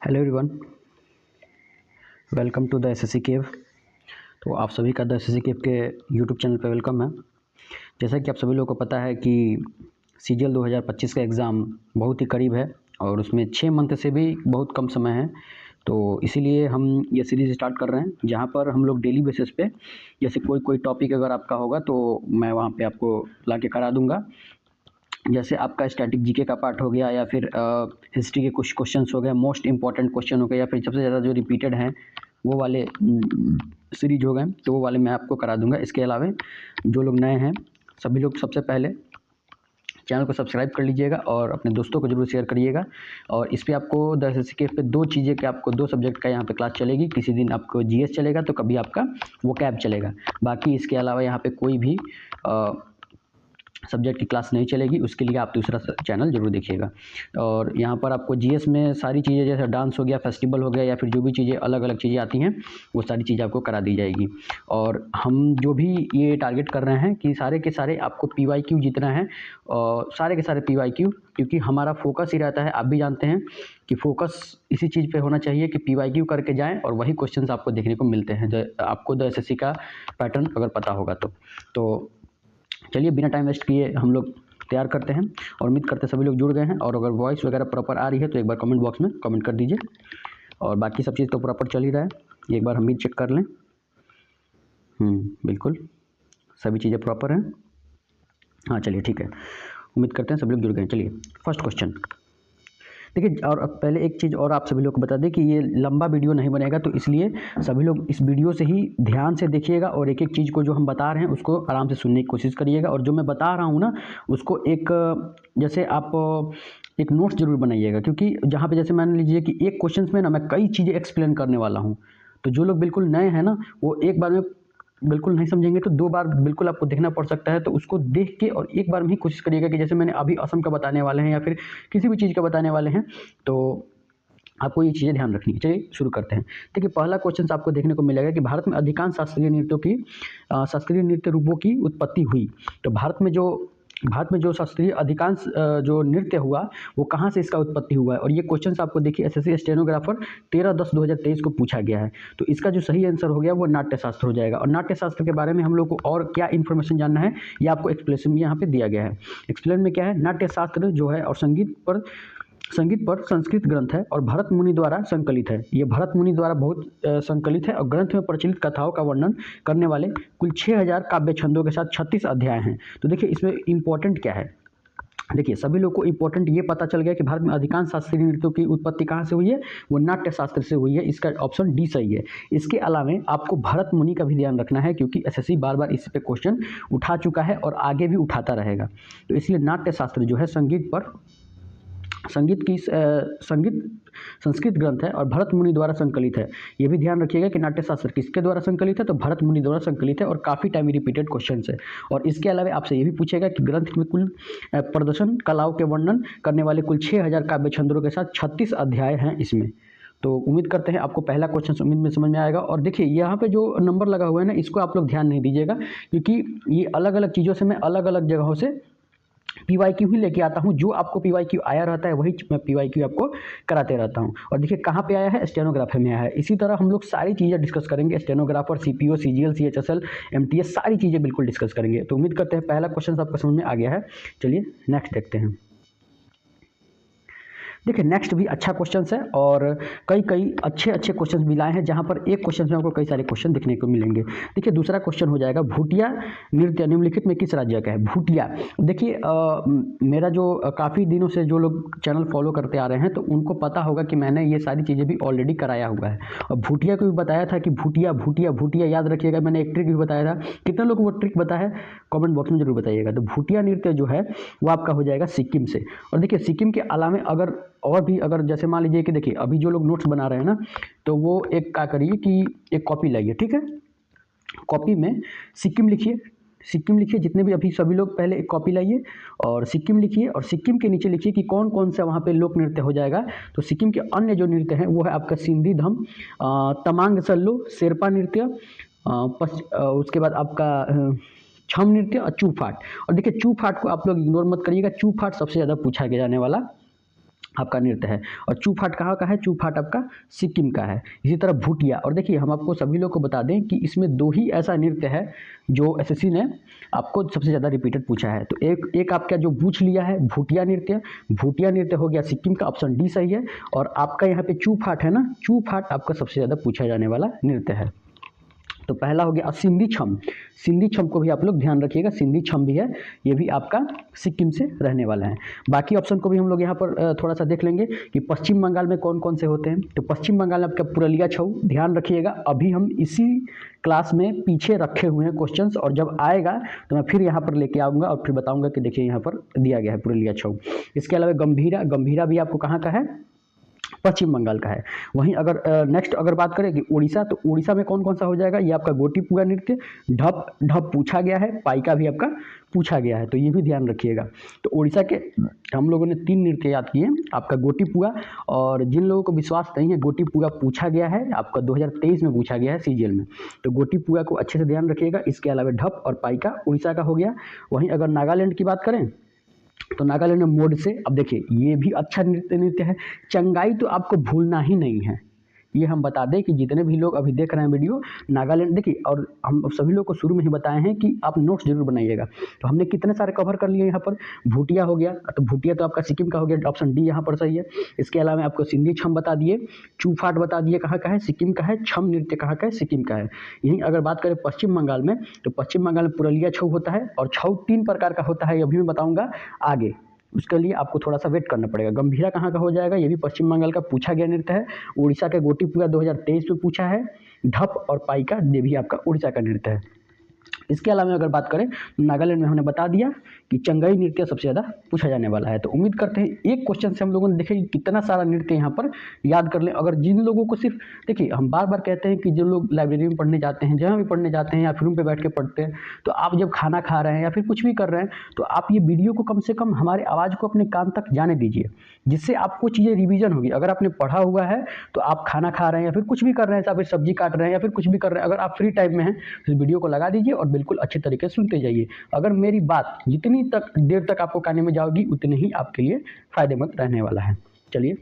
Hello everyone, welcome to the SSC cave. तो आप सभी का द एसएससी केव के यूट्यूब चैनल पर वेलकम है। जैसा कि आप सभी लोगों को पता है कि सीजीएल 2025 का एग्ज़ाम बहुत ही करीब है और उसमें 6 मंथ से भी बहुत कम समय है। तो इसीलिए हम ये सीरीज़ स्टार्ट कर रहे हैं, जहाँ पर हम लोग डेली बेसिस पे जैसे कोई टॉपिक अगर आपका होगा तो मैं वहाँ पे आपको ला के करा दूँगा। जैसे आपका स्टैटिक जीके का पार्ट हो गया या फिर हिस्ट्री के कुछ क्वेश्चंस हो गए, मोस्ट इंपॉर्टेंट क्वेश्चन हो गए, या फिर सबसे ज़्यादा जो रिपीटेड हैं वो वाले सीरीज हो गए, तो वो वाले मैं आपको करा दूंगा। इसके अलावा जो लोग नए हैं सभी लोग सबसे पहले चैनल को सब्सक्राइब कर लीजिएगा और अपने दोस्तों को जरूर शेयर करिएगा। और इस पर आपको द एसएससी के पे दो चीज़ें के आपको दो सब्जेक्ट का यहाँ पे क्लास चलेगी। किसी दिन आपको जीएस चलेगा तो कभी आपका वोकैब चलेगा। बाकी इसके अलावा यहाँ पे कोई भी सब्जेक्ट की क्लास नहीं चलेगी, उसके लिए आप दूसरा चैनल जरूर देखिएगा। और यहाँ पर आपको जीएस में सारी चीज़ें जैसे डांस हो गया, फेस्टिवल हो गया, या फिर जो भी चीज़ें अलग अलग चीज़ें आती हैं वो सारी चीज़ें आपको करा दी जाएगी। और हम जो भी ये टारगेट कर रहे हैं कि सारे के सारे आपको पीवाईक्यू जितना है और सारे के सारे पीवाईक्यू, क्योंकि हमारा फोकस ही रहता है, आप भी जानते हैं कि फोकस इसी चीज़ पे होना चाहिए कि पीवाईक्यू करके जाएं और वही क्वेश्चंस आपको देखने को मिलते हैं आपको द एसएससी का पैटर्न अगर पता होगा तो चलिए बिना टाइम वेस्ट किए हम लोग तैयार करते हैं। और उम्मीद करते हैं सभी लोग जुड़ गए हैं, और अगर वॉइस वगैरह प्रॉपर आ रही है तो एक बार कमेंट बॉक्स में कमेंट कर दीजिए। और बाकी सब चीज़ तो प्रॉपर चल ही रहा है, एक बार हम भी चेक कर लें। बिल्कुल सभी चीज़ें प्रॉपर हैं। हाँ चलिए ठीक है, उम्मीद करते हैं सभी लोग जुड़ गए। चलिए फर्स्ट क्वेश्चन देखिए। और अब पहले एक चीज़ और आप सभी लोग को बता दें कि ये लंबा वीडियो नहीं बनेगा, तो इसलिए सभी लोग इस वीडियो से ही ध्यान से देखिएगा और एक एक चीज़ को जो हम बता रहे हैं उसको आराम से सुनने की कोशिश करिएगा। और जो मैं बता रहा हूँ ना उसको एक जैसे आप एक नोट्स जरूर बनाइएगा, क्योंकि जहाँ पे जैसे मान लीजिए कि एक क्वेश्चन में ना मैं कई चीज़ें एक्सप्लेन करने वाला हूँ, तो जो लोग बिल्कुल नए हैं ना वो एक बार में बिल्कुल नहीं समझेंगे, तो दो बार बिल्कुल आपको देखना पड़ सकता है। तो उसको देख के और एक बार में ही कोशिश करिएगा कि जैसे मैंने अभी असम का बताने वाले हैं या फिर किसी भी चीज़ का बताने वाले हैं, तो आपको ये चीज़ें ध्यान रखनी है। चलिए शुरू करते हैं। देखिए पहला क्वेश्चन आपको देखने को मिलेगा कि भारत में अधिकांश शास्त्रीय नृत्य रूपों की उत्पत्ति हुई। तो भारत में जो शास्त्रीय अधिकांश जो नृत्य हुआ वो कहाँ से इसका उत्पत्ति हुआ है। और ये क्वेश्चन आपको देखिए एसएससी स्टेनोग्राफर 13/10/2023 को पूछा गया है। तो इसका जो सही आंसर हो गया वो नाट्यशास्त्र हो जाएगा। और नाट्यशास्त्र के बारे में हम लोग को और क्या इन्फॉर्मेशन जानना है ये आपको एक्सप्लेनेशन में यहाँ पे दिया गया है। एक्सप्लेन में क्या है, नाट्यशास्त्र जो है और संगीत पर संस्कृत ग्रंथ है और भरत मुनि द्वारा संकलित है। ये भरत मुनि द्वारा बहुत संकलित है और ग्रंथ में प्रचलित कथाओं का वर्णन करने वाले कुल 6000 काव्य छंदों के साथ 36 अध्याय हैं। तो देखिए इसमें इंपॉर्टेंट क्या है, देखिए सभी लोग को इंपॉर्टेंट ये पता चल गया कि भारत में अधिकांश शास्त्रीय नृत्यों की उत्पत्ति कहाँ से हुई है, वो नाट्य शास्त्र से हुई है। इसका ऑप्शन डी सही है। इसके अलावा आपको भरत मुनि का भी ध्यान रखना है, क्योंकि एसएससी बार बार इस पे क्वेश्चन उठा चुका है और आगे भी उठाता रहेगा। तो इसलिए नाट्य शास्त्र जो है संस्कृत ग्रंथ है और भरत मुनि द्वारा संकलित है। ये भी ध्यान रखिएगा कि नाट्यशास्त्र किसके द्वारा संकलित है, तो भरत मुनि द्वारा संकलित है और काफ़ी टाइम रिपीटेड क्वेश्चन है। और इसके अलावा आपसे ये भी पूछेगा कि ग्रंथ में कुल प्रदर्शन कलाओं के वर्णन करने वाले कुल 6000 काव्य छंदों के साथ 36 अध्याय हैं इसमें। तो उम्मीद करते हैं आपको पहला क्वेश्चन उम्मीद में समझ में आएगा। और देखिए यहाँ पे जो नंबर लगा हुआ है ना इसको आप लोग ध्यान नहीं दीजिएगा, क्योंकि ये अलग अलग चीज़ों से मैं अलग अलग जगहों से पीवाईक्यू ही लेके आता हूँ। जो आपको पीवाईक्यू आया रहता है वही मैं पीवाईक्यू आपको कराते रहता हूँ। और देखिए कहाँ पे आया है, स्टेनोग्राफर में आया है। इसी तरह हम लोग सारी चीज़ें डिस्कस करेंगे, stenographer, CPO, CGL, CHSL, MTS, सारी चीज़ें बिल्कुल डिस्कस करेंगे। तो उम्मीद करते हैं पहला क्वेश्चन आपको समझ में आ गया है। चलिए नेक्स्ट देखते हैं। देखिए नेक्स्ट भी अच्छा क्वेश्चन है और कई अच्छे क्वेश्चन भी लाए हैं, जहाँ पर एक क्वेश्चन में आपको कई सारे क्वेश्चन देखने को मिलेंगे। देखिए दूसरा क्वेश्चन हो जाएगा, भूटिया नृत्य निम्नलिखित में किस राज्य का है। भूटिया, देखिए मेरा जो काफ़ी दिनों से जो लोग चैनल फॉलो करते आ रहे हैं तो उनको पता होगा कि मैंने ये सारी चीज़ें भी ऑलरेडी कराया हुआ है। और भूटिया को भी बताया था कि भूटिया याद रखिएगा, मैंने एक ट्रिक भी बताया था। कितने लोग वो ट्रिक पता है कमेंट बॉक्स में जरूर बताइएगा। तो भूटिया नृत्य जो है वो आपका हो जाएगा सिक्किम से। और देखिए सिक्किम के अलावा अगर जैसे मान लीजिए कि देखिए अभी जो लोग नोट्स बना रहे हैं ना, तो वो एक क्या करिए कि एक कॉपी लाइए, ठीक है। कॉपी में सिक्किम लिखिए, जितने भी अभी सभी लोग पहले एक कॉपी लाइए और सिक्किम लिखिए, और सिक्किम के नीचे लिखिए कि कौन कौन सा वहाँ पे लोक नृत्य हो जाएगा। तो सिक्किम के अन्य जो नृत्य हैं वो है आपका सिंधी धम, तमांग सल्लो, शेरपा नृत्य, उसके बाद आपका छम नृत्य और चू फाट। और देखिए चू फाट को आप लोग इग्नोर मत करिएगा, चू फाट सबसे ज़्यादा पूछा गया जाने वाला आपका नृत्य है। और चूफाट कहाँ का है? चूफाट आपका सिक्किम का है। इसी तरह भूटिया, और देखिए हम आपको सभी लोग को बता दें कि इसमें 2 ही ऐसा नृत्य है जो एसएससी ने आपको सबसे ज़्यादा रिपीटेड पूछा है। तो एक आपका जो पूछ लिया है भूटिया नृत्य, भूटिया नृत्य हो गया सिक्किम का, ऑप्शन डी सही है। और आपका यहाँ पे चूफाट है ना, चूफाट आपका सबसे ज़्यादा पूछा जाने वाला नृत्य है। तो पहला हो गया। सिंधी छम, सिंधी छम को भी आप लोग ध्यान रखिएगा, सिंधी छम भी है, ये भी आपका सिक्किम से रहने वाला है। बाकी ऑप्शन को भी हम लोग यहाँ पर थोड़ा सा देख लेंगे कि पश्चिम बंगाल में कौन कौन से होते हैं। तो पश्चिम बंगाल में आपका पुरुलिया छऊ, ध्यान रखिएगा। अभी हम इसी क्लास में पीछे रखे हुए हैं क्वेश्चंस, और जब आएगा तो मैं फिर यहाँ पर लेके आऊँगा और फिर बताऊँगा कि देखिए यहाँ पर दिया गया है पुरुलिया छऊ। इसके अलावा गंभीरा, गंभीरा भी आपको कहाँ का है? पश्चिम बंगाल का है। वहीं अगर नेक्स्ट अगर बात करें कि उड़ीसा, तो उड़ीसा में कौन कौन सा हो जाएगा? ये आपका गोटीपुआ नृत्य, ढप ढप पूछा गया है, पाइका भी आपका पूछा गया है, तो ये भी ध्यान रखिएगा। तो उड़ीसा के हम लोगों ने 3 नृत्य याद किए, आपका गोटीपुआ, और जिन लोगों को विश्वास नहीं है गोटीपुआ पूछा गया है आपका 2023 में पूछा गया है सीजीएल में, तो गोटीपुआ को अच्छे से ध्यान रखिएगा। इसके अलावा ढप और पाइका उड़ीसा का हो गया। वहीं अगर नागालैंड की बात करें तो नागालैंड में मोड से, अब देखिए ये भी अच्छा नृत्य है। चंगाई तो आपको भूलना ही नहीं है, ये हम बता दें कि जितने भी लोग अभी देख रहे हैं वीडियो नागालैंड, देखिए और हम सभी लोग को शुरू में ही बताए हैं कि आप नोट्स जरूर बनाइएगा। तो हमने कितने सारे कवर कर लिए यहाँ पर। भूटिया हो गया, तो भूटिया तो आपका सिक्किम का हो गया, ऑप्शन डी यहाँ पर सही है। इसके अलावा आपको सिंधी छम बता दिए, चूफाट बता दिए कहाँ का है? सिक्किम का है। छम नृत्य कहाँ का है? सिक्किम का है। यहीं अगर बात करें पश्चिम बंगाल में, तो पश्चिम बंगाल में पुरुलिया छऊ होता है, और छऊ 3 प्रकार का होता है, ये अभी मैं बताऊँगा आगे, उसके लिए आपको थोड़ा सा वेट करना पड़ेगा। गंभीरा कहाँ का हो जाएगा? ये भी पश्चिम बंगाल का पूछा गया नृत्य है। उड़ीसा के गोटीपुआ 2023 में पूछा है। ढप और पाइका ये भी आपका उड़ीसा का नृत्य है। इसके अलावा अगर बात करें नागालैंड में हमने बता दिया कि चंगाई नृत्य सबसे ज़्यादा पूछा जाने वाला है। तो उम्मीद करते हैं एक क्वेश्चन से हम लोगों ने देखे कि कितना सारा नृत्य यहाँ पर याद कर लें। अगर जिन लोगों को सिर्फ, देखिए हम बार बार कहते हैं कि जो लोग लाइब्रेरी में पढ़ने जाते हैं, जहाँ भी पढ़ने जाते हैं या फिर रूम पे बैठ के पढ़ते हैं, तो आप जब खाना खा रहे हैं या फिर कुछ भी कर रहे हैं, तो आप ये वीडियो को कम से कम हमारे आवाज़ को अपने कान तक जाने दीजिए, जिससे आपको चीज़ें रिवीजन होगी। अगर आपने पढ़ा हुआ है तो आप खाना खा रहे हैं या फिर कुछ भी कर रहे हैं, या फिर सब्जी काट रहे हैं या फिर कुछ भी कर रहे हैं, अगर आप फ्री टाइम में हैं तो इस वीडियो को लगा दीजिए और बिल्कुल अच्छे तरीके से सुनते जाइए। अगर मेरी बात जितनी तक देर तक आपको कान में जाओगी उतनी ही आपके लिए फायदेमंद रहने वाला है। चलिए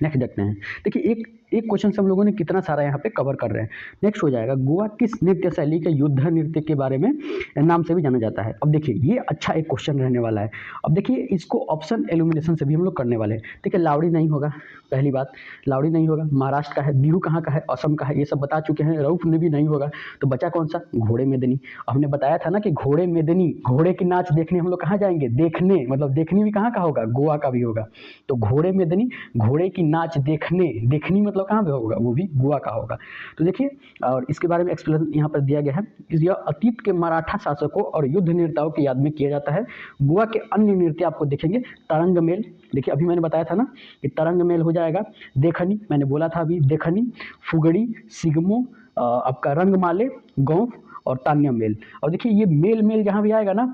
नेक्स्ट देखते हैं। देखिए एक क्वेश्चन से हम लोगों ने कितना सारा यहाँ पे कवर कर रहे हैं। नेक्स्ट हो जाएगा गोवा किस नृत्य शैली के युद्ध नृत्य के बारे में नाम से भी जाना जाता है। अब देखिए ये अच्छा एक क्वेश्चन रहने वाला है। अब देखिए इसको ऑप्शन एलिमिनेशन से भी हम लोग करने वाले हैं। देखिए लावड़ी नहीं होगा, पहली बात लावड़ी नहीं होगा। महाराष्ट्र का है, बिहू कहाँ का है, असम का है, ये सब बता चुके हैं। रऊफ ने भी नहीं होगा, तो बचा कौन सा? घोड़े मेदनी। हमने बताया था ना कि घोड़े मेदनी, घोड़े की नाच देखने हम लोग कहाँ जाएंगे? देखने, मतलब देखनी भी कहाँ का होगा? गोवा का भी होगा। तो घोड़े मेदनी, घोड़े की नाच देखने, देखनी मतलब कहाँ पे होगा? वो भी गोवा का होगा। तो देखिए और इसके बारे में एक्सप्लेनेशन यहाँ पर दिया गया है। यह अतीत के मराठा शासकों और युद्ध नेताओं की याद में किया जाता है। गोवा के अन्य नृत्य आपको देखेंगे तरंग मेल, देखिए अभी मैंने बताया था ना कि तरंग मेल हो जाएगा। देखनी, मैंने बोला था अभी, देखनी, फुगड़ी, सिगमो, आपका रंगमाले, गौफ और तान्या मेल। और देखिए ये मेल मेल जहाँ भी आएगा ना,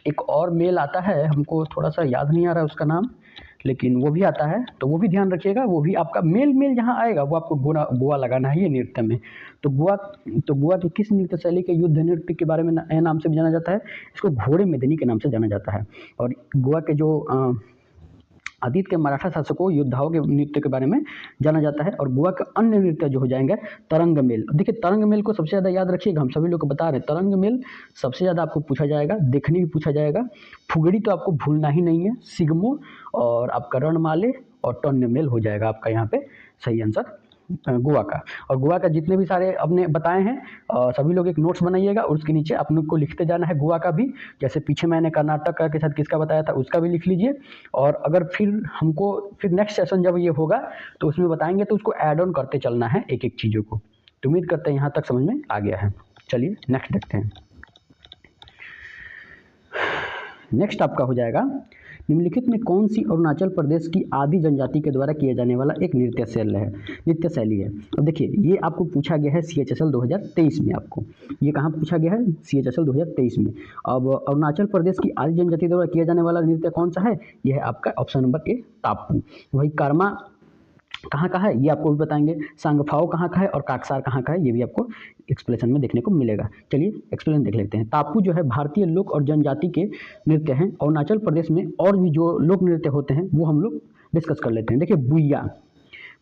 एक और मेल आता है, हमको थोड़ा सा याद नहीं आ रहा है उसका नाम, लेकिन वो भी आता है, तो वो भी ध्यान रखिएगा। वो भी आपका मेल मेल जहाँ आएगा वो आपको गोवा लगाना है ये नृत्य में। तो गोवा के किस नृत्य शैली के युद्ध नृत्य के बारे में नाम से भी जाना जाता है? इसको घोड़े मेदनी के नाम से जाना जाता है। और गोवा के जो अतीत के मराठा शासकों योद्धाओं के नृत्य के बारे में जाना जाता है। और गोवा के अन्य नृत्य जो हो जाएंगे तरंग मेल। देखिए तरंग मेल को सबसे ज़्यादा याद रखिएगा, हम सभी लोग को बता रहे हैं तरंग मेल सबसे ज़्यादा आपको पूछा जाएगा। देखनी भी पूछा जाएगा। फुगड़ी तो आपको भूलना ही नहीं है। सिगमो और आपका रणमाले और टन्य मेल हो जाएगा आपका यहाँ पे सही आंसर गोवा का। और गोवा का जितने भी सारे अपने बताए हैं सभी लोग एक नोट्स बनाइएगा और उसके नीचे आप लोग को लिखते जाना है गोवा का भी। जैसे पीछे मैंने कर्नाटक के साथ किसका बताया था उसका भी लिख लीजिए। और अगर फिर नेक्स्ट सेशन जब ये होगा तो उसमें बताएंगे तो उसको ऐड ऑन करते चलना है एक एक चीज़ों को। तो उम्मीद करते हैं यहाँ तक समझ में आ गया है। चलिए नेक्स्ट देखते हैं। नेक्स्ट आपका हो जाएगा निम्नलिखित में कौन सी अरुणाचल प्रदेश की आदि जनजाति के द्वारा किया जाने वाला एक नृत्य शैली है। अब देखिए ये आपको पूछा गया है CHSL 2023 में। आपको ये कहाँ पूछा गया है? CHSL 2023 में। अब अरुणाचल प्रदेश की आदि जनजाति द्वारा किया जाने वाला नृत्य कौन सा है? यह है आपका ऑप्शन नंबर ए ताप्पू। वही कर्मा कहाँ का है ये आपको भी बताएंगे। सांगफाओ कहाँ का है और काकसार कहाँ का है ये भी आपको एक्सप्लेनेशन में देखने को मिलेगा। चलिए एक्सप्लेन देख लेते हैं। ताप्पू जो है भारतीय लोक और जनजाति के नृत्य हैं। अरुणाचल प्रदेश में और भी जो लोक नृत्य होते हैं वो हम लोग डिस्कस कर लेते हैं। देखिए बुइया,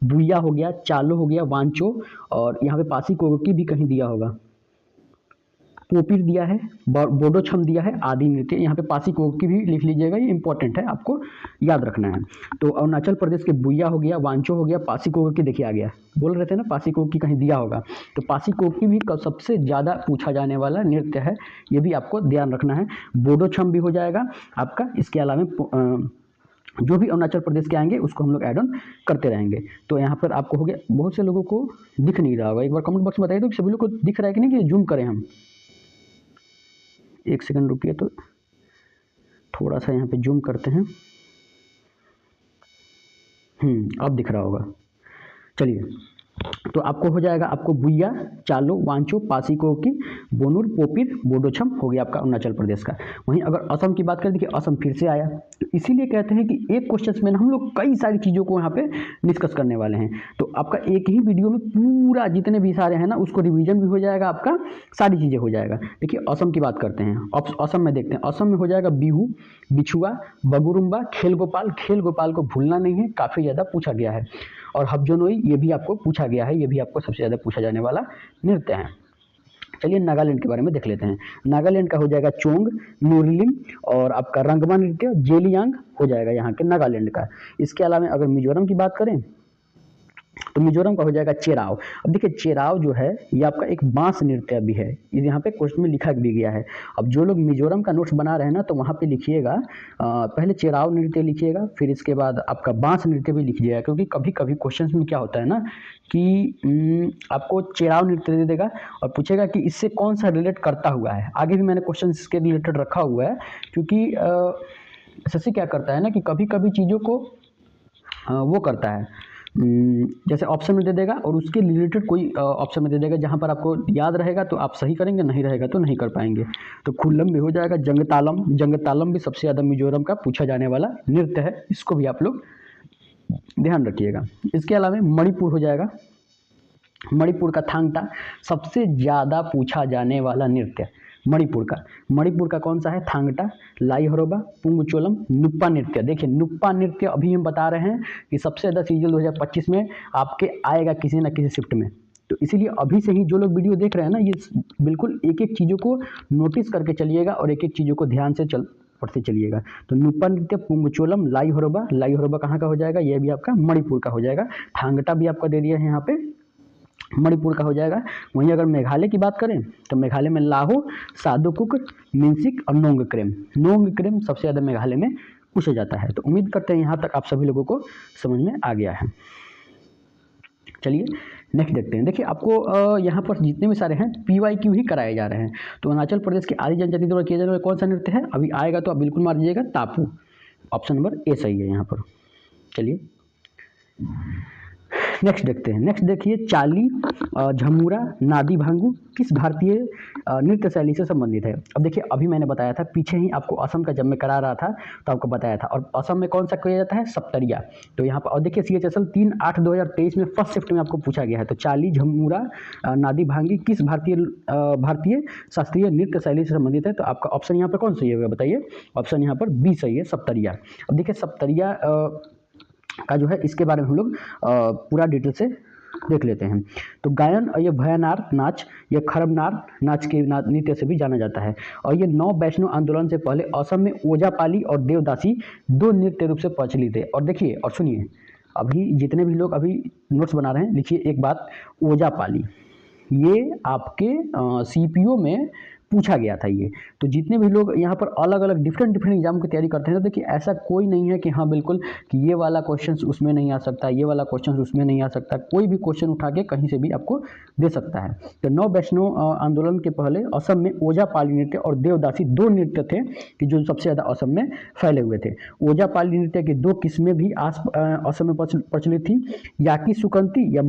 बुइया हो गया, चालो हो गया, वांचो, और यहाँ पे पासी कोकी भी कहीं दिया होगा, पोपीर दिया है, बोडो छम दिया है, आदि नृत्य। यहाँ पे पासी कोकी भी लिख लीजिएगा, ये इंपॉर्टेंट है, आपको याद रखना है। तो अरुणाचल प्रदेश के बुइया हो गया, वांचो हो गया, पासी कोकी देखिए आ गया, बोल रहे थे ना पासी कोकी कहीं दिया होगा, तो पासी कोकी भी सबसे ज़्यादा पूछा जाने वाला नृत्य है, ये भी आपको ध्यान रखना है। बोडो छम भी हो जाएगा आपका। इसके अलावा जो भी अरुणाचल प्रदेश के आएंगे उसको हम लोग ऐड ऑन करते रहेंगे। तो यहाँ पर आपको हो गया, बहुत से लोगों को दिख नहीं रहा होगा, एक बार कमेंट बॉक्स में बताइए तो सभी लोग को दिख रहा है कि नहीं, कि जूम करें हम। एक सेकंड रुकिए, तो थोड़ा सा यहाँ पे जूम करते हैं। अब दिख रहा होगा। चलिए, तो आपको हो जाएगा, आपको बुइया, चालो, वांचो, पासी कोकी, बोनुर, पोपीर, बोडोछम हो गया आपका अरुणाचल प्रदेश का। वहीं अगर असम की बात करें, देखिए असम फिर से आया, तो इसीलिए कहते हैं कि एक क्वेश्चन में हम लोग कई सारी चीज़ों को यहाँ पे डिस्कस करने वाले हैं। तो आपका एक ही वीडियो में पूरा जितने भी सारे हैं ना, उसको रिवीजन भी हो जाएगा, आपका सारी चीज़ें हो जाएगा। देखिए असम की बात करते हैं, असम में देखते हैं। असम में हो जाएगा बिहू, बिछुआ, बगुरुम्बा, खेल गोपाल। खेल गोपाल को भूलना नहीं है, काफ़ी ज़्यादा पूछा गया है। और हबजोनोई, ये भी आपको पूछा गया है, ये भी आपको सबसे ज़्यादा पूछा जाने वाला नृत्य है। चलिए नागालैंड के बारे में देख लेते हैं। नागालैंड का हो जाएगा चोंग, नूरलिंग, और आपका रंगमा नृत्य, जेलियांग हो जाएगा यहाँ के नागालैंड का। इसके अलावा अगर मिजोरम की बात करें तो मिजोरम का हो जाएगा चेराव। अब देखिए चेराव जो है ये आपका एक बांस नृत्य भी है, ये यहाँ पे क्वेश्चन में लिखा भी गया है। अब जो लोग मिजोरम का नोट्स बना रहे हैं ना, तो वहाँ पे लिखिएगा, पहले चेराव नृत्य लिखिएगा, फिर इसके बाद आपका बांस नृत्य भी लिखिएगा, क्योंकि कभी कभी क्वेश्चन में क्या होता है ना कि आपको चेराव नृत्य दे देगा और पूछेगा कि इससे कौन सा रिलेट करता हुआ है। आगे भी मैंने क्वेश्चन इसके रिलेटेड रखा हुआ है, क्योंकि एसएससी क्या करता है ना कि कभी कभी चीज़ों को वो करता है, जैसे ऑप्शन में दे देगा और उसके रिलेटेड कोई ऑप्शन में दे देगा, जहाँ पर आपको याद रहेगा तो आप सही करेंगे, नहीं रहेगा तो नहीं कर पाएंगे। तो खुल्लम भी हो जाएगा, जंगतालम, जंगतालम भी सबसे ज़्यादा मिजोरम का पूछा जाने वाला नृत्य है, इसको भी आप लोग ध्यान रखिएगा। इसके अलावा मणिपुर हो जाएगा, मणिपुर का थांगटा सबसे ज़्यादा पूछा जाने वाला नृत्य मणिपुर का कौन सा है, थांगटा, लाई हरोबा, पुंगचोलम, नुप्पा नृत्य। देखिए नुप्पा नृत्य अभी हम बता रहे हैं कि सबसे ज़्यादा सीजन 2025 में आपके आएगा किसी न किसी शिफ्ट में, तो इसीलिए अभी से ही जो लोग वीडियो देख रहे हैं ना, ये बिल्कुल एक एक चीज़ों को नोटिस करके चलिएगा और एक एक चीज़ों को ध्यान से पढ़ते चलिएगा। तो नुप्पा नृत्य, पुंगचोलम, लाई हरोबा कहाँ का हो जाएगा, यह भी आपका मणिपुर का हो जाएगा। थांगटा भी आपका दे दिया है यहाँ पे, मणिपुर का हो जाएगा। वहीं अगर मेघालय की बात करें तो मेघालय में लाहो, सादोकुक, मिनसिक और नोंग क्रेम सबसे ज़्यादा मेघालय में पूछा जाता है। तो उम्मीद करते हैं यहाँ तक आप सभी लोगों को समझ में आ गया है। चलिए नेक्स्ट देखते हैं। देखिए आपको यहाँ पर जितने भी सारे हैं PYQ ही कराए जा रहे हैं। तो अरुणाचल प्रदेश के आदि जनजाति द्वारा किया जाने वाला कौन सा नृत्य है, अभी आएगा तो आप बिल्कुल मार दीजिएगा, तापू। ऑप्शन नंबर ए सही है यहाँ पर। चलिए नेक्स्ट देखते हैं। नेक्स्ट देखिए चाली, झमुरा, नादी भांगू किस भारतीय नृत्य शैली से संबंधित है। अब देखिए अभी मैंने बताया था पीछे ही आपको, असम का जब मैं करा रहा था तो आपको बताया था, और असम में कौन सा किया जाता है, सप्तरिया। तो यहाँ पर और देखिए CHSL 3/8/2023 में फर्स्ट शिफ्ट में आपको पूछा गया है। तो चाली, झमुरा, नादी भांगी किस भारतीय शास्त्रीय नृत्य शैली से संबंधित है। तो आपका ऑप्शन यहाँ पर कौन सही होगा बताइए, ऑप्शन यहाँ पर बी सही है, सप्तरिया। अब देखिए सप्तरिया का जो है इसके बारे में हम लोग पूरा डिटेल से देख लेते हैं। तो गायन और ये भयानार नाच, ये खरबनार नाच के नृत्य से भी जाना जाता है, और ये 9 वैष्णव आंदोलन से पहले असम में ओजापाली और देवदासी 2 नृत्य रूप से प्रचलित है। और देखिए और सुनिए, अभी जितने भी लोग अभी नोट्स बना रहे हैं, लिखिए एक बात, ओजापाली ये आपके CPO में पूछा गया था ये। तो जितने भी लोग यहाँ पर अलग अलग डिफरेंट एग्जाम की तैयारी करते हैं, तो देखिए ऐसा कोई नहीं है कि हाँ बिल्कुल कि ये वाला क्वेश्चन उसमें नहीं आ सकता, ये वाला क्वेश्चन उसमें नहीं आ सकता, कोई भी क्वेश्चन उठा के कहीं से भी आपको दे सकता है। तो 9 वैष्णव आंदोलन के पहले असम में ओजापाली नृत्य और देवदासी 2 नृत्य थे कि जो सबसे ज़्यादा असम में फैले हुए थे। ओजापाली नृत्य की 2 किस्में भी असम में प्रचलित थी, याकी सुकंती या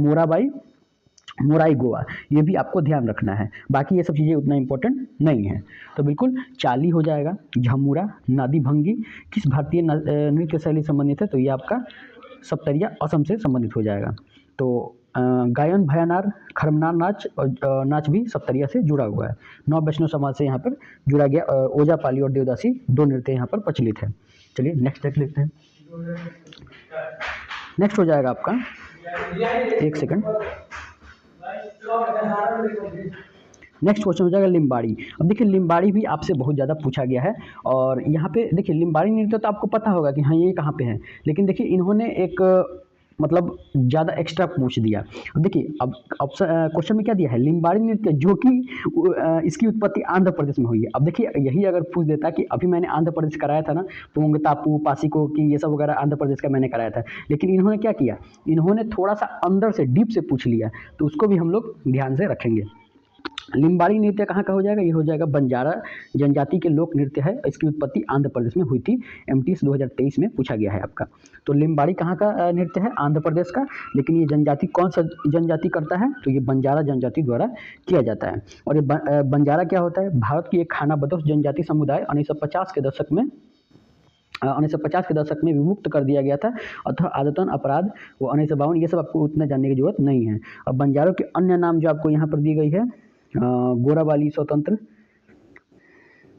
मोराई गोवा, ये भी आपको ध्यान रखना है। बाकी ये सब चीज़ें उतना इंपॉर्टेंट नहीं है। तो बिल्कुल चाली हो जाएगा, झमुरा, नादी भंगी किस भारतीय नृत्य शैली संबंधित है, तो ये आपका सप्तरिया असम से संबंधित हो जाएगा। तो गायन भयानार, खरमनार नाच भी सप्तरिया से जुड़ा हुआ है। 9 वैष्णव समाज से यहाँ पर जुड़ा गया। ओजापाली और देवदासी 2 नृत्य यहाँ पर प्रचलित है। चलिए नेक्स्ट देख लेते हैं। नेक्स्ट हो जाएगा आपका, एक सेकंड, नेक्स्ट क्वेश्चन हो जाएगा लिम्बाड़ी। अब देखिए लिम्बाड़ी भी आपसे बहुत ज़्यादा पूछा गया है, और यहाँ पे देखिए लिम्बाड़ी नृत्य तो आपको पता होगा कि हाँ ये कहाँ पे है, लेकिन देखिए इन्होंने एक मतलब ज़्यादा एक्स्ट्रा पूछ दिया। अब देखिए अब ऑप्शन क्वेश्चन में क्या दिया है, लिम्बाड़ी नृत्य जो कि इसकी उत्पत्ति आंध्र प्रदेश में हुई है। अब देखिए यही अगर पूछ देता कि अभी मैंने आंध्र प्रदेश कराया था ना, पोंग तापू पासिको की ये सब वगैरह आंध्र प्रदेश का मैंने कराया था, लेकिन इन्होंने क्या किया, इन्होंने थोड़ा सा अंदर से डीप से पूछ लिया, तो उसको भी हम लोग ध्यान से रखेंगे। लिम्बाड़ी नृत्य कहाँ का हो जाएगा, ये हो जाएगा बंजारा जनजाति के लोक नृत्य है, इसकी उत्पत्ति आंध्र प्रदेश में हुई थी। एमटीएस 2023 में पूछा गया है आपका। तो लिम्बाड़ी कहाँ का नृत्य है, आंध्र प्रदेश का, लेकिन ये जनजाति कौन सा जनजाति करता है, तो ये बंजारा जनजाति द्वारा किया जाता है। और ये बंजारा क्या होता है, भारत की एक खानाबदोश जनजाति समुदाय 1950 के दशक में 1950 के दशक में विमुक्त कर दिया गया था, अतः आदतन अपराध वो 1952, ये सब आपको उतना जानने की जरूरत नहीं है। अब बंजारों के अन्य नाम जो आपको यहाँ पर दी गई है, गोरावाली, स्वतंत्र,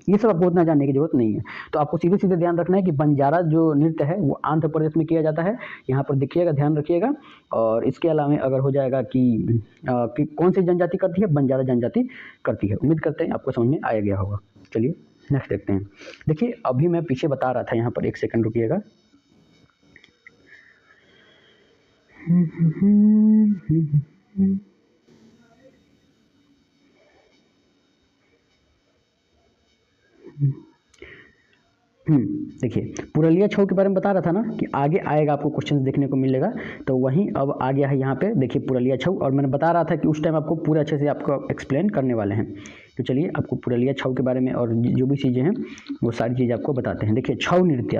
ये सब आपको उतना जानने की जरूरत नहीं है। तो आपको सीधे सीधे ध्यान रखना है कि बंजारा जो नृत्य है वो आंध्र प्रदेश में किया जाता है, यहाँ पर देखिएगा, ध्यान रखिएगा। और इसके अलावा अगर हो जाएगा कि कौन सी जनजाति करती है, बंजारा जनजाति करती है। उम्मीद करते हैं आपको समझ में आ गया होगा। चलिए नेक्स्ट देखते हैं। देखिए अभी मैं पीछे बता रहा था, यहाँ पर एक सेकंड रुकिएगा। देखिए पुरलिया छऊ के बारे में बता रहा था ना कि आगे आएगा आपको क्वेश्चन देखने को मिलेगा, तो वहीं अब आ गया है यहाँ पे। देखिए पुरलिया छऊ, और मैंने बता रहा था कि उस टाइम आपको पूरे अच्छे से आपको एक्सप्लेन करने वाले हैं। तो चलिए आपको पुरलिया छऊ के बारे में और जो भी चीज़ें हैं वो सारी चीज़ें आपको बताते हैं। देखिए छऊ नृत्य,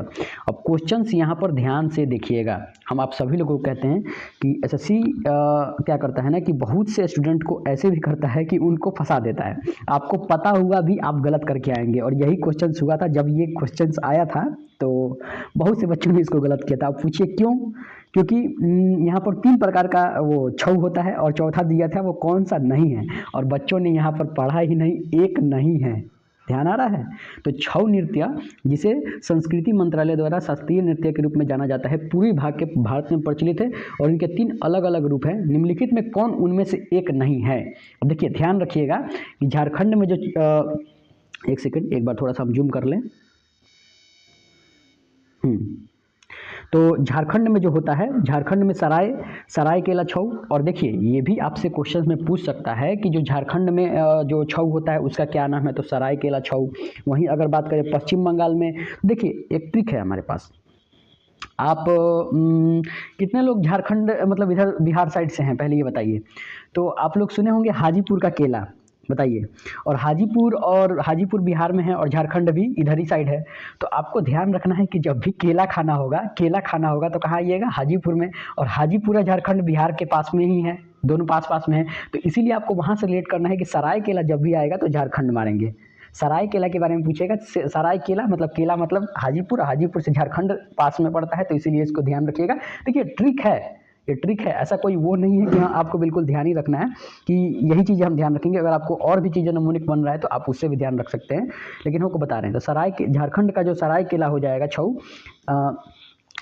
अब क्वेश्चंस यहाँ पर ध्यान से देखिएगा। हम आप सभी लोगों को कहते हैं कि एसएससी क्या करता है ना कि बहुत से स्टूडेंट को ऐसे भी करता है कि उनको फंसा देता है। आपको पता हुआ भी आप गलत करके आएंगे, और यही क्वेश्चन हुआ था जब ये क्वेश्चन आया था, तो बहुत से बच्चों ने इसको गलत किया था। आप पूछिए क्यों, क्योंकि यहाँ पर 3 प्रकार का वो छऊ होता है, और चौथा दिया था वो कौन सा नहीं है, और बच्चों ने यहाँ पर पढ़ा ही नहीं, एक नहीं है। ध्यान आ रहा है। तो छऊ नृत्य, जिसे संस्कृति मंत्रालय द्वारा शास्त्रीय नृत्य के रूप में जाना जाता है, पूर्वी भाग के भारत में प्रचलित है, और इनके 3 अलग अलग रूप हैं। निम्नलिखित में कौन उनमें से एक नहीं है। अब देखिए ध्यान रखिएगा कि झारखंड में जो एक सेकंड, एक बार थोड़ा सा हम जूम कर लें। तो झारखंड में जो होता है, झारखंड में सरायकेला छऊ, और देखिए ये भी आपसे क्वेश्चन में पूछ सकता है कि जो झारखंड में जो छऊ होता है उसका क्या नाम है, तो सरायकेला छऊ। वहीं अगर बात करें पश्चिम बंगाल में, देखिए एक ट्रिक है हमारे पास। आप कितने लोग झारखंड मतलब इधर बिहार साइड से हैं, पहले ये बताइए। तो आप लोग सुने होंगे हाजीपुर का केला, बताइए। और हाजीपुर बिहार में है, और झारखंड भी इधर ही साइड है। तो आपको ध्यान रखना है कि जब भी केला खाना होगा तो कहाँ आइएगा, हाजीपुर में। और हाजीपुर झारखंड बिहार के पास में ही है, दोनों पास पास में है। तो इसीलिए आपको वहाँ से रिलेट करना है कि सरायकेला जब भी आएगा तो झारखंड मारेंगे। सरायकेला के बारे में पूछेगा, सरायकेला मतलब हाजीपुर से झारखंड पास में पड़ता है, तो इसीलिए इसको ध्यान रखिएगा। देखिए ट्रिक है, ये ट्रिक है, ऐसा कोई वो नहीं है कि हाँ आपको बिल्कुल ध्यान ही रखना है कि यही चीज़ें हम ध्यान रखेंगे। अगर आपको और भी चीज़ें नमूनिक बन रहा है तो आप उससे भी ध्यान रख सकते हैं, लेकिन हमको बता रहे हैं। तो झारखंड का जो सरायकेला हो जाएगा छऊ,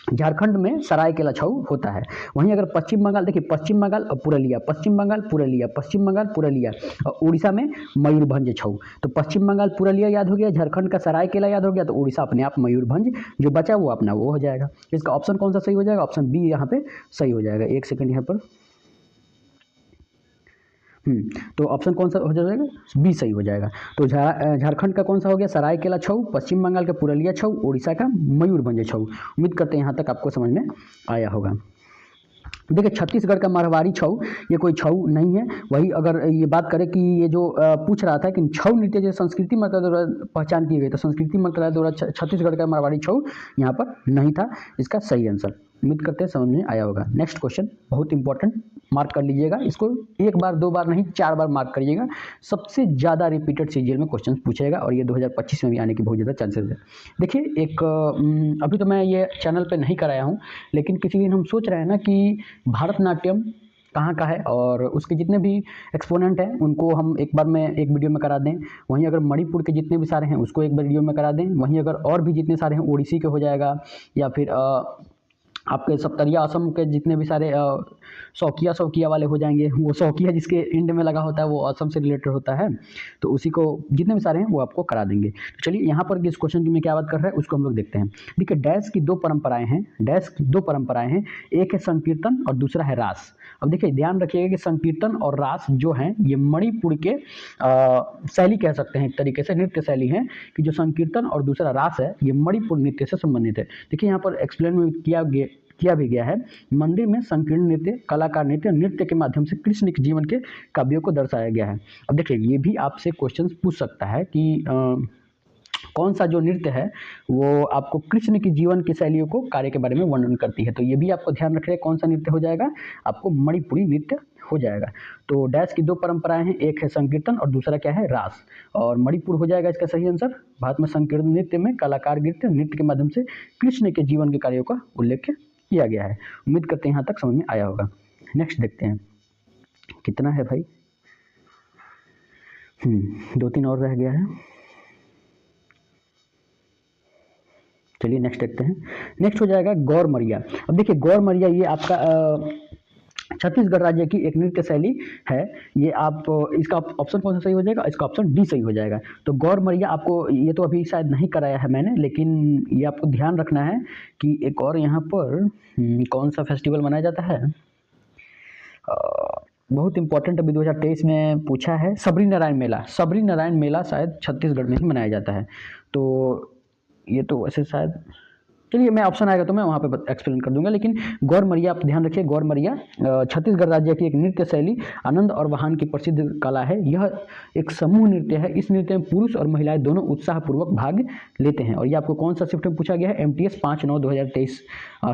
झारखंड में सरायकेला छऊ होता है। वहीं अगर पश्चिम बंगाल, देखिए पश्चिम बंगाल और पुरलिया, पश्चिम बंगाल पुरलिया, और उड़ीसा में मयूरभंज छऊ। तो पश्चिम बंगाल पुरलिया याद हो गया, झारखंड का सरायकेला याद हो गया, तो उड़ीसा अपने आप मयूरभंज जो बचा वो अपना वो हो जाएगा। इसका ऑप्शन कौन सा सही हो जाएगा, ऑप्शन बी यहाँ पे सही हो जाएगा। एक सेकंड यहाँ पर, तो ऑप्शन कौन सा हो जाएगा, बी सही हो जाएगा। तो झारखंड का कौन सा हो गया, सरायकेला छऊ, पश्चिम बंगाल का पुरलिया छऊ, उड़ीसा का मयूरभंज छऊ। उम्मीद करते हैं यहाँ तक आपको समझ में आया होगा। देखिए छत्तीसगढ़ का मारवाड़ी छऊ, ये कोई छऊ नहीं है। वही अगर ये बात करें कि ये जो पूछ रहा था कि छऊ नृत्य जो संस्कृति मंत्रालय द्वारा पहचान की गई, तो संस्कृति मंत्रालय द्वारा छत्तीसगढ़ का मारवाड़ी छऊ यहाँ पर नहीं था, इसका सही आंसर। उम्मीद करते हैं समझ में आया होगा। नेक्स्ट क्वेश्चन बहुत इंपॉर्टेंट, मार्क कर लीजिएगा इसको, 1 बार 2 बार नहीं 4 बार मार्क करिएगा। सबसे ज़्यादा रिपीटेड सीजीएल में क्वेश्चन पूछेगा, और ये 2025 में भी आने की बहुत ज़्यादा चांसेस है। देखिए एक अभी तो मैं ये चैनल पे नहीं कराया हूँ, लेकिन किसी दिन हम सोच रहे हैं ना कि भारतनाट्यम कहाँ का है और उसके जितने भी एक्सपोनेंट हैं उनको हम एक बार में एक वीडियो में करा दें। वहीं अगर मणिपुर के जितने भी सारे हैं उसको एक बार वीडियो में करा दें। वहीं अगर और भी जितने सारे हैं ओडिसी के हो जाएगा, या फिर आपके सप्तरिया असम के जितने भी सारे शौकिया शौकिया वाले हो जाएंगे। वो शौकिया जिसके एंड में लगा होता है वो असम से रिलेटेड होता है, तो उसी को जितने भी सारे हैं वो आपको करा देंगे। तो चलिए यहाँ पर इस क्वेश्चन में क्या बात कर रहा है उसको हम लोग देखते हैं। देखिए डैश की दो परंपराएं हैं, डैश की दो परंपराएं हैं, एक है संकीर्तन और दूसरा है रास। अब देखिए ध्यान रखिएगा कि संकीर्तन और रास जो हैं ये मणिपुर के शैली कह सकते हैं, एक तरीके से नृत्य शैली है कि जो संकीर्तन और दूसरा रास है ये मणिपुर नृत्य से संबंधित है। देखिए यहाँ पर एक्सप्लेन में किया भी गया है। मंदिर में संकीर्ण नृत्य, कलाकार नृत्य, नृत्य के माध्यम से कृष्ण के जीवन के काव्यों को दर्शाया गया है। अब देखिए ये भी आपसे क्वेश्चन पूछ सकता है कि कौन सा जो नृत्य है वो आपको कृष्ण की जीवन की शैलियों को कार्य के बारे में वर्णन करती है। तो ये भी आपको ध्यान रखना है कौन सा नृत्य हो जाएगा, आपको मणिपुरी नृत्य हो जाएगा। तो डैश की दो परंपराएं हैं, एक है संकीर्तन और दूसरा क्या है रास, और मणिपुर हो जाएगा इसका सही आंसर। भारत में संकीर्तन नृत्य में कलाकार नृत्य, नृत्य के माध्यम से कृष्ण के जीवन के कार्यों का उल्लेख किया गया है। उम्मीद करते हैं यहाँ तक समझ में आया होगा। नेक्स्ट देखते हैं कितना है भाई, 2-3 और रह गया है। चलिए नेक्स्ट देखते हैं। नेक्स्ट हो जाएगा गौरमरिया। अब देखिए गौरमरिया ये आपका छत्तीसगढ़ राज्य की एक नृत्य शैली है। ये आप इसका ऑप्शन कौन सा सही हो जाएगा, इसका ऑप्शन डी सही हो जाएगा। तो गौरमरिया आपको ये तो अभी शायद नहीं कराया है मैंने, लेकिन ये आपको ध्यान रखना है कि एक और यहाँ पर कौन सा फेस्टिवल मनाया जाता है, बहुत इंपॉर्टेंट अभी 2023 में पूछा है, सबरी नारायण मेला। सबरी नारायण मेला शायद छत्तीसगढ़ में ही मनाया जाता है। तो ये तो वैसे शायद, चलिए मैं ऑप्शन आएगा तो मैं वहाँ पे एक्सप्लेन कर दूंगा। लेकिन गौरमरिया आप ध्यान रखिए, गौरमरिया छत्तीसगढ़ राज्य की एक नृत्य शैली, आनंद और वाहन की प्रसिद्ध कला है। यह एक समूह नृत्य है। इस नृत्य में पुरुष और महिलाएं दोनों उत्साहपूर्वक भाग लेते हैं। और ये आपको कौन सा शिफ्ट में पूछा गया है, MTS 5/9/2023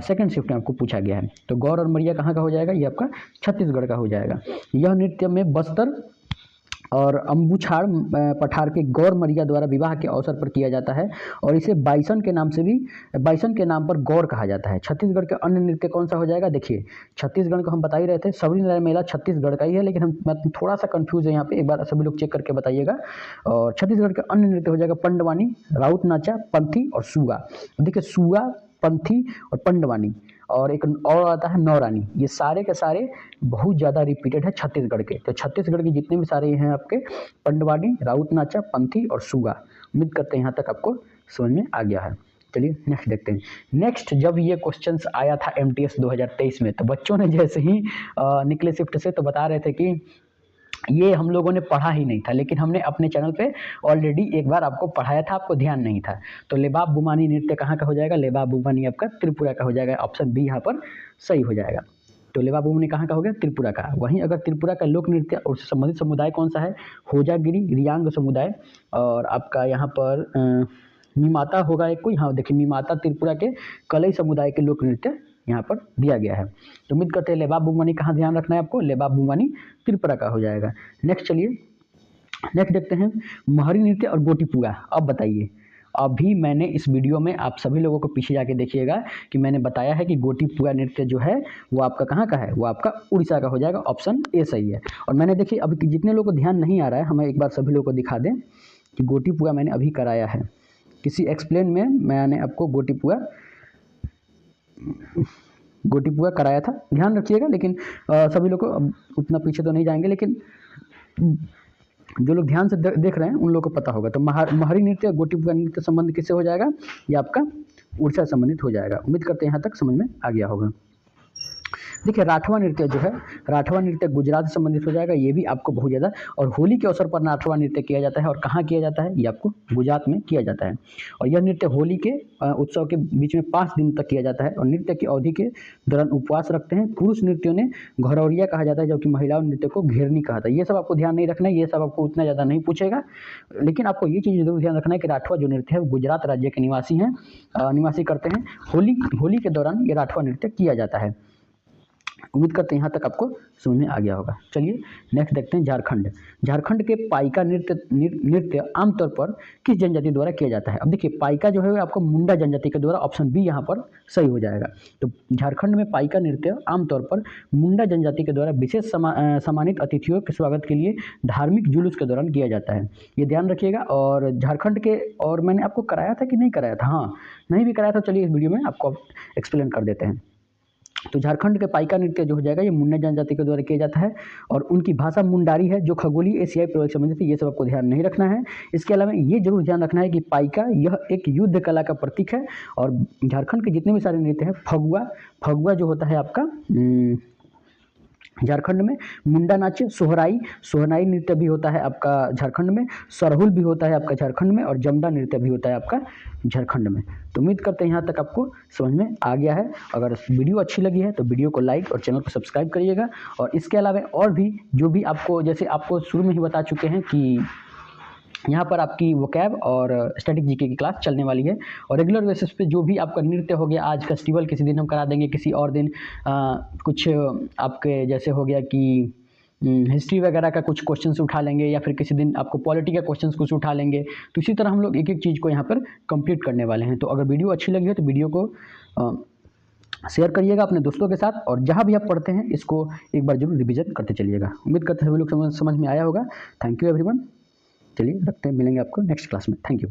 सेकेंड शिफ्ट में आपको पूछा गया है। तो गौर और मरिया कहाँ का हो जाएगा, ये आपका छत्तीसगढ़ का हो जाएगा। यह नृत्य में बस्तर और अम्बुछाड़ पठार के गौरमरिया द्वारा विवाह के अवसर पर किया जाता है, और इसे बाइसन के नाम से भी, बाइसन के नाम पर गौर कहा जाता है। छत्तीसगढ़ के अन्य नृत्य कौन सा हो जाएगा, देखिए छत्तीसगढ़ को हम बता ही रहे थे, सबरी नारायण मेला छत्तीसगढ़ का ही है, लेकिन मैं थोड़ा सा कंफ्यूज है यहाँ पे, एक बार सभी लोग चेक करके बताइएगा। और छत्तीसगढ़ के अन्य नृत्य हो जाएगा पंडवानी, राउत नाचा, पंथी और सुगा। देखिए सुगा, पंथी और पंडवानी, और एक और आता है नौरानी। ये सारे के सारे बहुत ज़्यादा रिपीटेड है छत्तीसगढ़ के। तो छत्तीसगढ़ के जितने भी सारे हैं आपके पंडवानी, राउत नाचा, पंथी और सुगा। उम्मीद करते हैं यहाँ तक आपको समझ में आ गया है। चलिए नेक्स्ट देखते हैं। नेक्स्ट जब ये क्वेश्चंस आया था MTS 2023 में, तो बच्चों ने जैसे ही निकले शिफ्ट से तो बता रहे थे कि ये हम लोगों ने पढ़ा ही नहीं था, लेकिन हमने अपने चैनल पे ऑलरेडी एक बार आपको पढ़ाया था, आपको ध्यान नहीं था। तो लेबाब बुमानी नृत्य कहाँ का हो जाएगा, लेबाब बुमानी आपका त्रिपुरा का हो जाएगा। ऑप्शन बी यहाँ पर सही हो जाएगा। तो लेबाब बुमानी कहाँ का हो गया, त्रिपुरा का। वहीं अगर त्रिपुरा का लोक नृत्य और उससे संबंधित समुदाय कौन सा है, होजागिरी रियांग समुदाय, और आपका यहाँ पर मीमाता होगा एक कोई, हाँ देखिए मीमाता त्रिपुरा के कलई समुदाय के लोक नृत्य यहाँ पर दिया गया है। तो उम्मीद करते हैं लेबाब बुमानी कहाँ ध्यान रखना है आपको, लेबाब बुमानी त्रिपुरा का हो जाएगा। नेक्स्ट चलिए नेक्स्ट देखते हैं महरी नृत्य और गोटीपुआ। अब बताइए, अभी मैंने इस वीडियो में आप सभी लोगों को पीछे जाके देखिएगा कि मैंने बताया है कि गोटीपुआ नृत्य जो है वो आपका कहाँ का है, वो आपका उड़ीसा का हो जाएगा। ऑप्शन ए सही है। और मैंने देखिए अभी जितने लोगों को ध्यान नहीं आ रहा है, हमें एक बार सभी लोगों को दिखा दें कि गोटीपुआ मैंने अभी कराया है, किसी एक्सप्लेन में मैंने आपको गोटीपुआ कराया था, ध्यान रखिएगा। लेकिन सभी लोग को उतना पीछे तो नहीं जाएंगे, लेकिन जो लोग ध्यान से देख रहे हैं उन लोगों को पता होगा। तो महरी नृत्य गोटीपुआ नृत्य संबंध किससे हो जाएगा, ये आपका उड़ीसा संबंधित हो जाएगा। उम्मीद करते हैं यहाँ तक समझ में आ गया होगा। देखिए राठवा नृत्य जो है, राठवा नृत्य गुजरात से संबंधित हो जाएगा, ये भी आपको बहुत ज़्यादा। और होली के अवसर पर राठवा नृत्य किया जाता है, और कहाँ किया जाता है, ये आपको गुजरात में किया जाता है। और यह नृत्य होली के उत्सव के बीच में 5 दिन तक किया जाता है, और नृत्य की अवधि के दौरान उपवास रखते हैं। पुरुष नृत्यों ने घरौरिया कहा जाता है, जबकि महिलाओं नृत्य को घेरनी कहा था। ये सब आपको ध्यान नहीं रखना है, ये सब आपको उतना ज़्यादा नहीं पूछेगा, लेकिन आपको ये चीज़ जरूर ध्यान रखना है कि राठवा जो नृत्य है वो गुजरात राज्य के निवासी करते हैं। होली के दौरान ये राठवा नृत्य किया जाता है। उम्मीद करते हैं यहाँ तक आपको समझ में आ गया होगा। चलिए नेक्स्ट देखते हैं झारखंड। झारखंड के पाइका नृत्य आमतौर पर किस जनजाति द्वारा किया जाता है? अब देखिए पाइका जो है आपको मुंडा जनजाति के द्वारा, ऑप्शन बी यहाँ पर सही हो जाएगा। तो झारखंड में पाइका नृत्य आमतौर पर मुंडा जनजाति के द्वारा विशेष सम्मानित अतिथियों के स्वागत के लिए धार्मिक जुलूस के दौरान किया जाता है, ये ध्यान रखिएगा। और झारखंड के, और मैंने आपको कराया था कि नहीं कराया था? हाँ, नहीं भी कराया था, चलिए इस वीडियो में आपको एक्सप्लेन कर देते हैं। तो झारखंड के पाइका नृत्य जो हो जाएगा ये मुंडा जनजाति के द्वारा किया जाता है और उनकी भाषा मुंडारी है जो खगोलीय एशियाई प्रयोग से संबंधित है। ये सब आपको ध्यान नहीं रखना है। इसके अलावा ये जरूर ध्यान रखना है कि पाइका यह एक युद्ध कला का प्रतीक है। और झारखंड के जितने भी सारे नृत्य हैं, फगुआ जो होता है आपका झारखंड में, मुंडा नाट्य, सोहनाई नृत्य भी होता है आपका झारखंड में, सरहुल भी होता है आपका झारखंड में, और जमदा नृत्य भी होता है आपका झारखंड में। तो उम्मीद करते हैं यहाँ तक आपको समझ में आ गया है। अगर वीडियो अच्छी लगी है तो वीडियो को लाइक और चैनल को सब्सक्राइब करिएगा। और इसके अलावा और भी जो भी आपको, जैसे आपको शुरू में ही बता चुके हैं कि यहाँ पर आपकी वोकैब और स्टैटिक जीके की क्लास चलने वाली है। और रेगुलर बेसिस पे जो भी आपका नृत्य हो गया, आज फेस्टिवल किसी दिन हम करा देंगे, किसी और दिन कुछ आपके जैसे हो गया कि हिस्ट्री वगैरह का कुछ क्वेश्चंस उठा लेंगे, या फिर किसी दिन आपको पॉलिटी का क्वेश्चंस कुछ उठा लेंगे। तो इसी तरह हम लोग एक एक चीज़ को यहाँ पर कंप्लीट करने वाले हैं। तो अगर वीडियो अच्छी लगी है तो वीडियो को शेयर करिएगा अपने दोस्तों के साथ, और जहाँ भी आप पढ़ते हैं इसको एक बार जरूर रिविजन करते चलिएगा। उम्मीद करते हैं सभी लोग समझ में आया होगा। Thank you everyone. चलिए रखते हैं, मिलेंगे आपको नेक्स्ट क्लास में। Thank you.